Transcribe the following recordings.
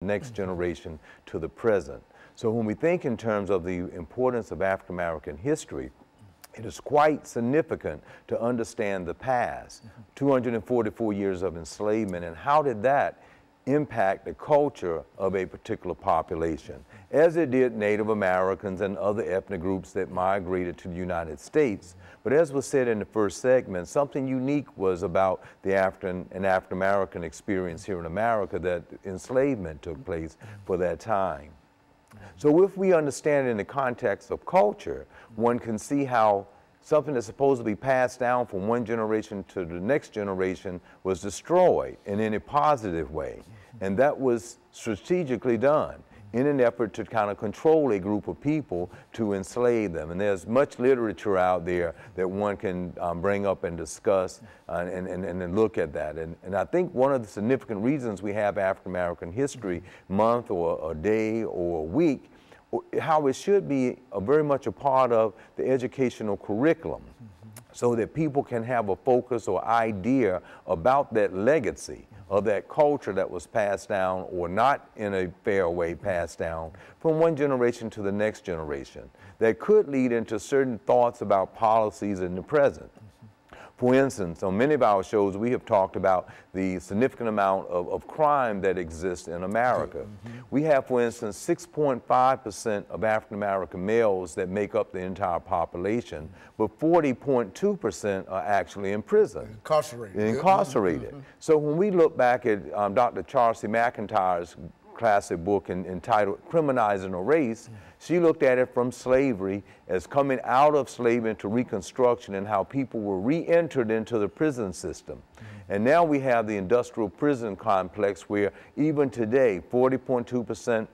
next generation to the present. So when we think in terms of the importance of African American history, it is quite significant to understand the past, 244 years of enslavement, and how did that impact the culture of a particular population, as it did Native Americans and other ethnic groups that migrated to the United States. But as was said in the first segment, something unique was about the African and African American experience here in America, that enslavement took place for that time. So if we understand in the context of culture, one can see how something that's supposed to be passed down from one generation to the next generation was destroyed in any positive way. And that was strategically done in an effort to kind of control a group of people to enslave them. And there's much literature out there that one can bring up and discuss and look at that. And I think one of the significant reasons we have African American History Month or a day or a week, how it should be very much a part of the educational curriculum, so that people can have a focus or idea about that legacy of that culture that was passed down, or not in a fair way passed down, from one generation to the next generation, that could lead into certain thoughts about policies in the present. For instance, on many of our shows, we have talked about the significant amount of crime that exists in America. We have, for instance, 6.5% of African American males that make up the entire population, but 40.2% are actually in prison. Incarcerated. So when we look back at Dr. Charles C. McIntyre's classic book entitled Criminalizing a Race, she looked at it from slavery as coming out of slavery into Reconstruction, and how people were re-entered into the prison system. And now we have the industrial prison complex, where even today 40.2%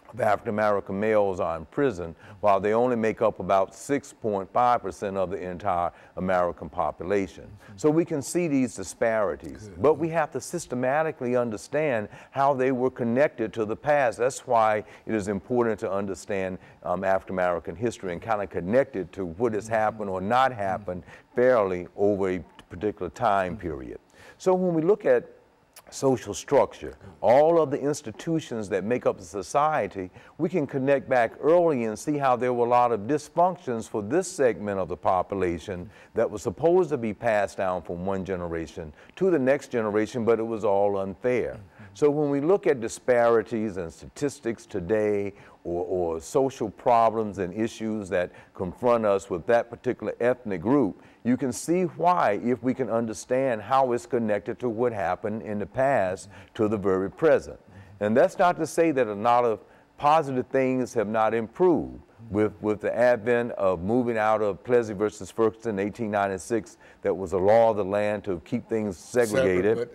of African American males are in prison, while they only make up about 6.5% of the entire American population. So we can see these disparities, but we have to systematically understand how they were connected to the past. That's why it is important to understand African American history and kind of connect it to what has happened or not happened fairly over a particular time period. So when we look at social structure, all of the institutions that make up the society, we can connect back early and see how there were a lot of dysfunctions for this segment of the population that was supposed to be passed down from one generation to the next generation, but it was all unfair. So when we look at disparities and statistics today, or social problems and issues that confront us with that particular ethnic group, you can see why, if we can understand how it's connected to what happened in the past to the very present. And that's not to say that a lot of positive things have not improved. With the advent of moving out of Plessy versus Ferguson in 1896, that was a law of the land to keep things segregated,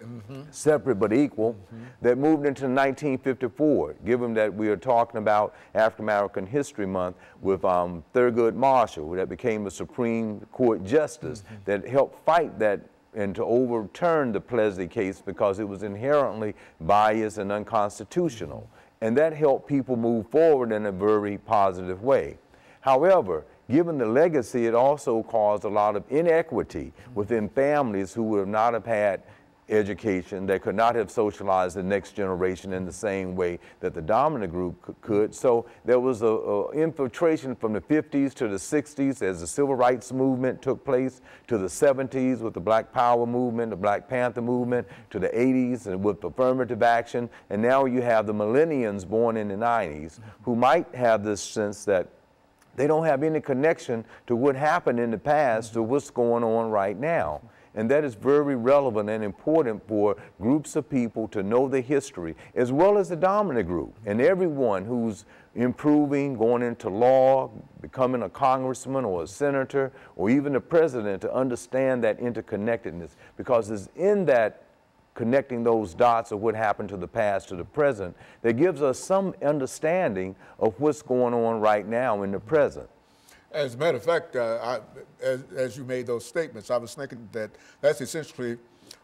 separate but equal, that moved into 1954, given that we are talking about African American History Month, with Thurgood Marshall, that became a Supreme Court justice that helped fight that and to overturn the Plessy case, because it was inherently biased and unconstitutional. And that helped people move forward in a very positive way. However, given the legacy, it also caused a lot of inequity within families who would not have had education, that could not have socialized the next generation in the same way that the dominant group could. So there was a infiltration from the 50s to the 60s as the civil rights movement took place, to the 70s with the Black Power movement, the Black Panther movement, to the 80s and with affirmative action. And now you have the millennials born in the 90s who might have this sense that they don't have any connection to what happened in the past to what's going on right now. And that is very relevant and important for groups of people to know the history, as well as the dominant group. And everyone who's improving, going into law, becoming a congressman or a senator, or even a president, to understand that interconnectedness, because it's in that connecting those dots of what happened to the past to the present that gives us some understanding of what's going on right now in the present. As a matter of fact, as you made those statements, I was thinking that that's essentially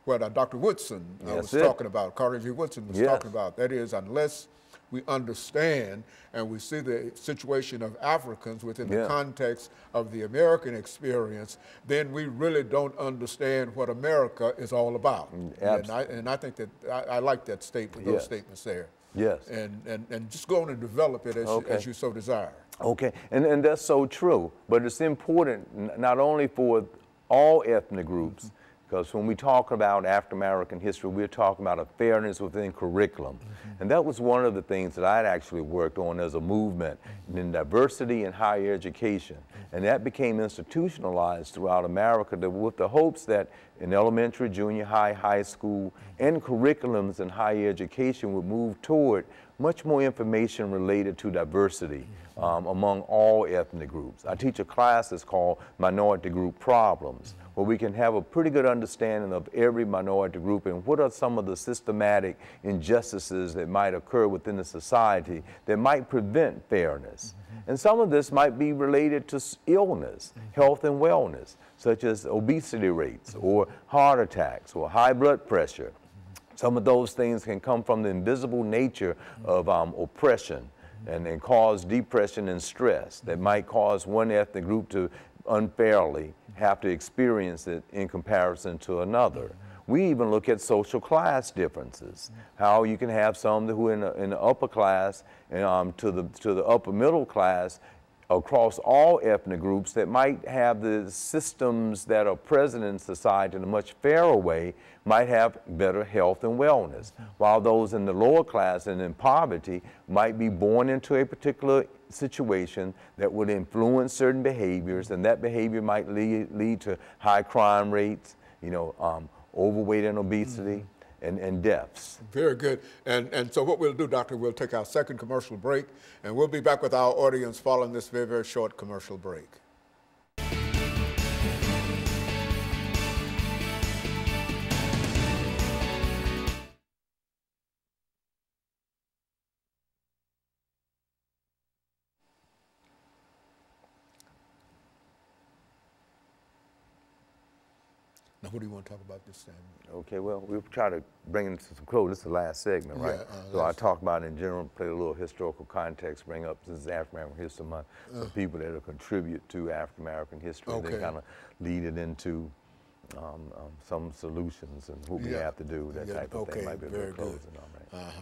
what Dr. Woodson was talking about, Carter G. Woodson was talking about. That is, unless we understand and we see the situation of Africans within the context of the American experience, then we really don't understand what America is all about. And I think that I like that statement, those statements there. Yes. And just go on and develop it as you so desire. Okay, and that's so true, but it's important not only for all ethnic groups, because when we talk about African American history, we're talking about a fairness within curriculum. And that was one of the things that I'd actually worked on as a movement in diversity in higher education. And that became institutionalized throughout America with the hopes that in elementary, junior high, high school, and curriculums in higher education would move toward much more information related to diversity among all ethnic groups. I teach a class that's called Minority Group Problems, where we can have a pretty good understanding of every minority group and what are some of the systematic injustices that might occur within the society that might prevent fairness. And some of this might be related to illness, health and wellness, such as obesity rates or heart attacks or high blood pressure. Some of those things can come from the invisible nature of oppression and cause depression and stress that might cause one ethnic group to unfairly have to experience it in comparison to another. We even look at social class differences, how you can have some who in the upper class and to the upper middle class across all ethnic groups that might have the systems that are present in society in a much fairer way, might have better health and wellness, while those in the lower class and in poverty might be born into a particular situation that would influence certain behaviors, and that behavior might lead to high crime rates, overweight and obesity, and deaths. Very good. And so what we'll do, Doctor, we'll take our second commercial break, and we'll be back with our audience following this very, very short commercial break. Now, what do you want to talk about this time? Okay, well, we'll try to bring it to some close. This is the last segment, right? So I talk about in general, play a little historical context, bring up, since it's African American History Month, the people that will contribute to African American history, and then kind of lead it into some solutions and what we have to do, that type of thing. Might be a little closing, all right.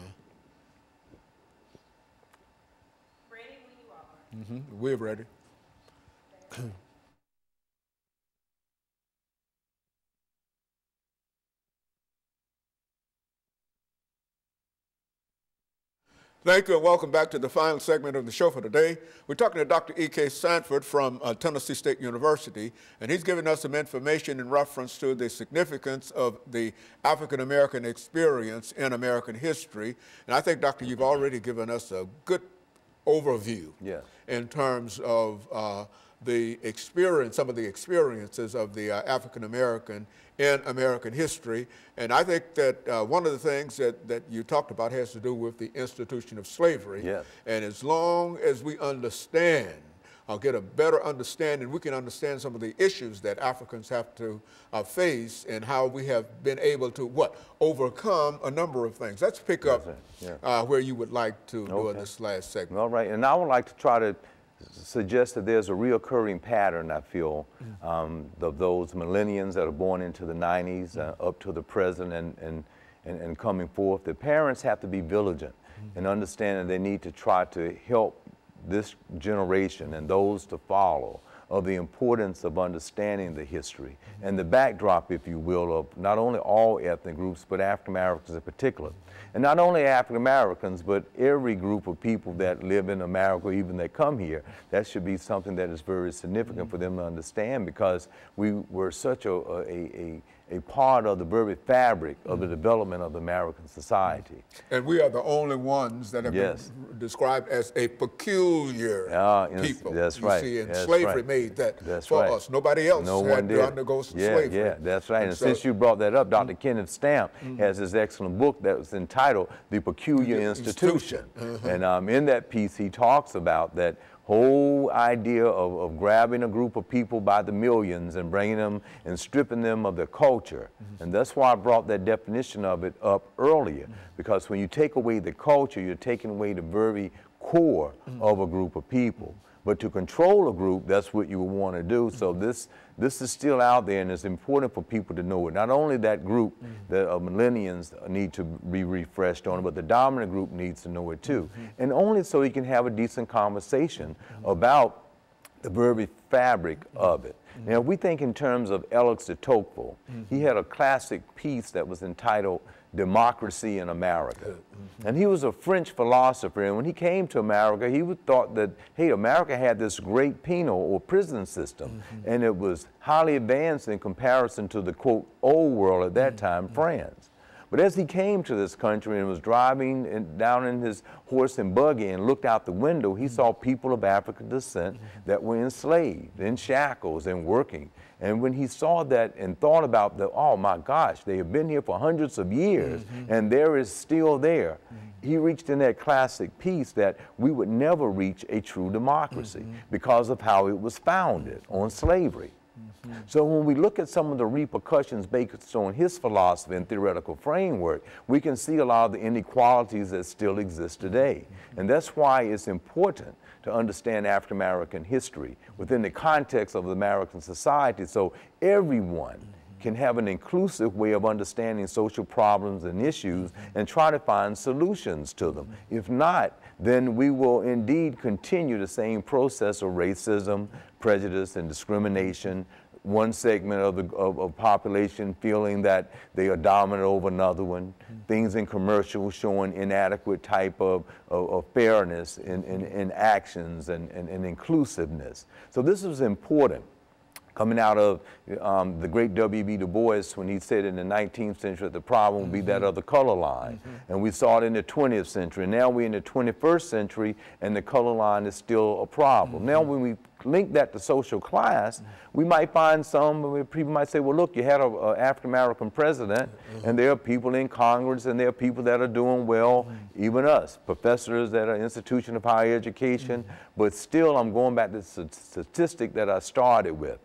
Ready when you are. We're ready. Thank you and welcome back to the final segment of the show for today. We're talking to Dr. EKSanford from Tennessee State University, and he's giving us some information in reference to the significance of the African American experience in American history. And I think, Doctor, you've already given us a good overview in terms of the experience, some of the experiences of the African American in American history. And I think that one of the things that you talked about has to do with the institution of slavery. And as long as we understand, get a better understanding, we can understand some of the issues that Africans have to face and how we have been able to, overcome a number of things. Let's pick up where you would like to do in this last segment. All right, and I would like to try to suggest that there's a reoccurring pattern, I feel, of those millennials that are born into the 90s up to the present and coming forth. The parents have to be vigilant and understand that they need to try to help this generation and those to follow of the importance of understanding the history and the backdrop, if you will, of not only all ethnic groups, but African Americans in particular. And not only African Americans, but every group of people that live in America, even that come here, that should be something that is very significant for them to understand, because we were such a part of the very fabric of the development of American society. And we are the only ones that have been described as a peculiar people. That's right. You see, and slavery made that for us. Nobody else had to undergo slavery. Yeah, that's right. And since you brought that up, Dr. Kenneth Stamp has this excellent book that was entitled The Peculiar Institution. And in that piece, he talks about that whole idea of grabbing a group of people by the millions and bringing them and stripping them of their culture. And that's why I brought that definition of it up earlier, because when you take away the culture, you're taking away the very core of a group of people. But to control a group, that's what you would want to do. So this is still out there, and it's important for people to know it. Not only that group that millennials need to be refreshed on, but the dominant group needs to know it too. And only so you can have a decent conversation about the very fabric of it. Now, if we think in terms of Alex de Tocqueville, he had a classic piece that was entitled Democracy in America. And he was a French philosopher, and when he came to America, he thought that, hey, America had this great penal or prison system, and it was highly advanced in comparison to the, quote, old world at that time, France. But as he came to this country and was driving down in his horse and buggy and looked out the window, he saw people of African descent that were enslaved, in shackles, and working. And when he saw that and thought about oh my gosh, they have been here for hundreds of years, and there is still there, he reached in that classic piece that we would never reach a true democracy because of how it was founded on slavery. So when we look at some of the repercussions based on his philosophy and theoretical framework, we can see a lot of the inequalities that still exist today. And that's why it's important to understand African American history within the context of American society, so everyone can have an inclusive way of understanding social problems and issues and try to find solutions to them. If not, then we will indeed continue the same process of racism, prejudice, and discrimination. One segment of the population feeling that they are dominant over another one. Things in commercials showing inadequate type of fairness in actions and inclusiveness. So this is important. Coming out of the great W.B. Du Bois, when he said in the 19th century that the problem would be that of the color line. And we saw it in the 20th century. Now we're in the 21st century, and the color line is still a problem. Now when we link that to social class, we might find people might say, well, look, you had an African-American president, and there are people in Congress, and there are people that are doing well, even us, professors at an institution of higher education, but still I'm going back to the statistic that I started with.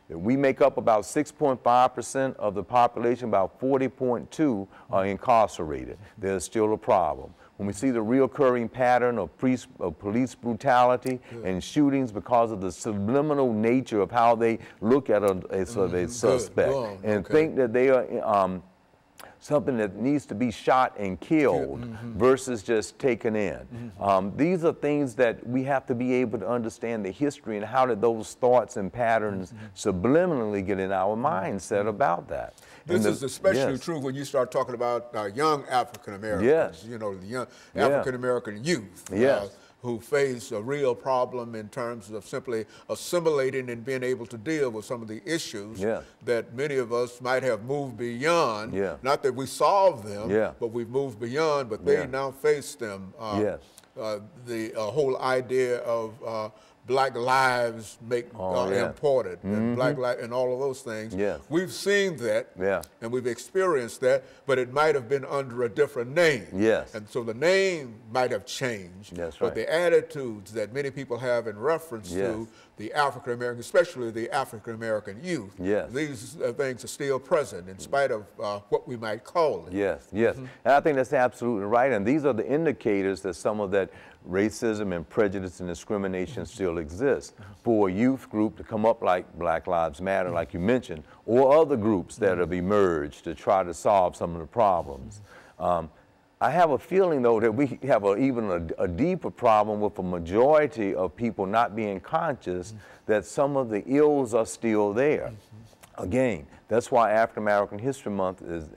We make up about 6.5% of the population, about 40.2 are incarcerated. There's still a problem. When we see the recurring pattern of police brutality and shootings because of the subliminal nature of how they look at a suspect and think that they are something that needs to be shot and killed versus just taken in. These are things that we have to be able to understand the history and how did those thoughts and patterns subliminally get in our mindset about that. This is especially true when you start talking about young African Americans, you know, the young African American youth who face a real problem in terms of simply assimilating and being able to deal with some of the issues that many of us might have moved beyond. Not that we solved them, but we've moved beyond, but they now face them. The whole idea of Black lives make important, and Black life and all of those things. We've seen that, and we've experienced that, but it might have been under a different name. And so the name might have changed, but the attitudes that many people have in reference to the African American, especially the African American youth, these things are still present in spite of what we might call it. And I think that's absolutely right, and these are the indicators that some of that racism and prejudice and discrimination still exists. For a youth group to come up like Black Lives Matter, like you mentioned, or other groups that have emerged to try to solve some of the problems. I have a feeling, though, that we have even a deeper problem with a majority of people not being conscious that some of the ills are still there. Again, that's why African American History Month is,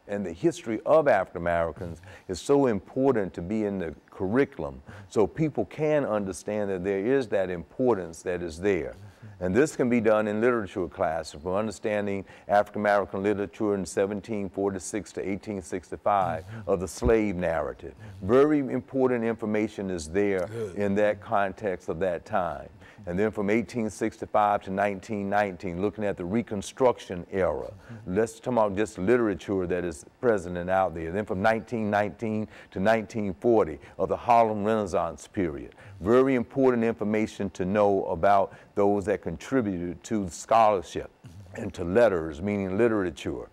and the history of African Americans is so important to be in the curriculum so people can understand that there is that importance that is there. And this can be done in literature classes, from understanding African American literature in 1746 to 1865 of the slave narrative. Very important information is there in that context of that time. And then from 1865 to 1919, looking at the Reconstruction era. Let's talk about just literature that is present and out there. Then from 1919 to 1940 of the Harlem Renaissance period. Very important information to know about those that contributed to scholarship and to letters, meaning literature.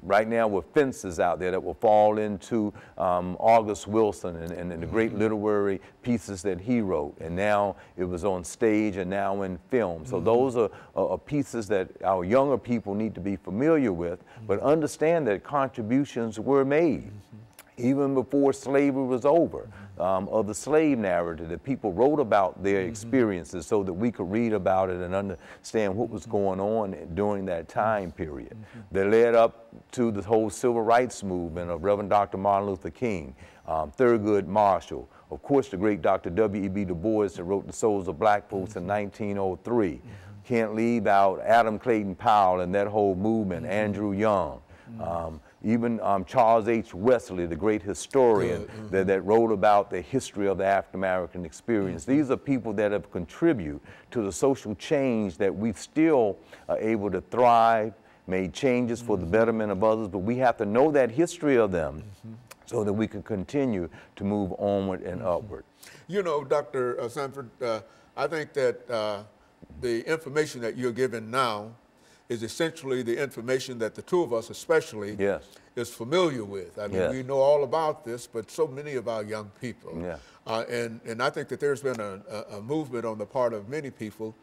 Right now, with fences out there that will fall into August Wilson and the great literary pieces that he wrote. And now it was on stage and now in film. So those are pieces that our younger people need to be familiar with, but understand that contributions were made. Even before slavery was over, of the slave narrative, that people wrote about their experiences so that we could read about it and understand what was going on during that time period. That led up to the whole civil rights movement of Reverend Dr. Martin Luther King, Thurgood Marshall, of course the great Dr. W.E.B. Du Bois that wrote The Souls of Black Folks in 1903. Can't leave out Adam Clayton Powell and that whole movement, Andrew Young. Even Charles H. Wesley, the great historian that wrote about the history of the African American experience. These are people that have contributed to the social change that we still are able to thrive, made changes for the betterment of others, but we have to know that history of them so that we can continue to move onward and upward. You know, Dr. Sanford, I think that the information that you're giving now is essentially the information that the two of us especially is familiar with. I mean, we know all about this, but so many of our young people. And I think that there's been a movement on the part of many people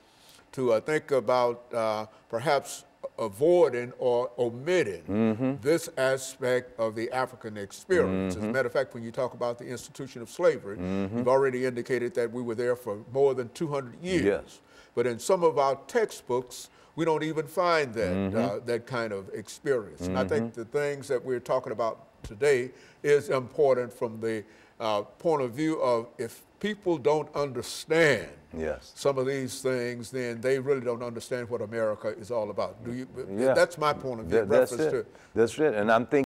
to think about perhaps avoiding or omitting this aspect of the African experience. As a matter of fact, when you talk about the institution of slavery, you've already indicated that we were there for more than 200 years. But in some of our textbooks, we don't even find that, that kind of experience. And I think the things that we're talking about today is important from the point of view of if people don't understand some of these things, then they really don't understand what America is all about. That's my point of view. That's it. And I'm thinking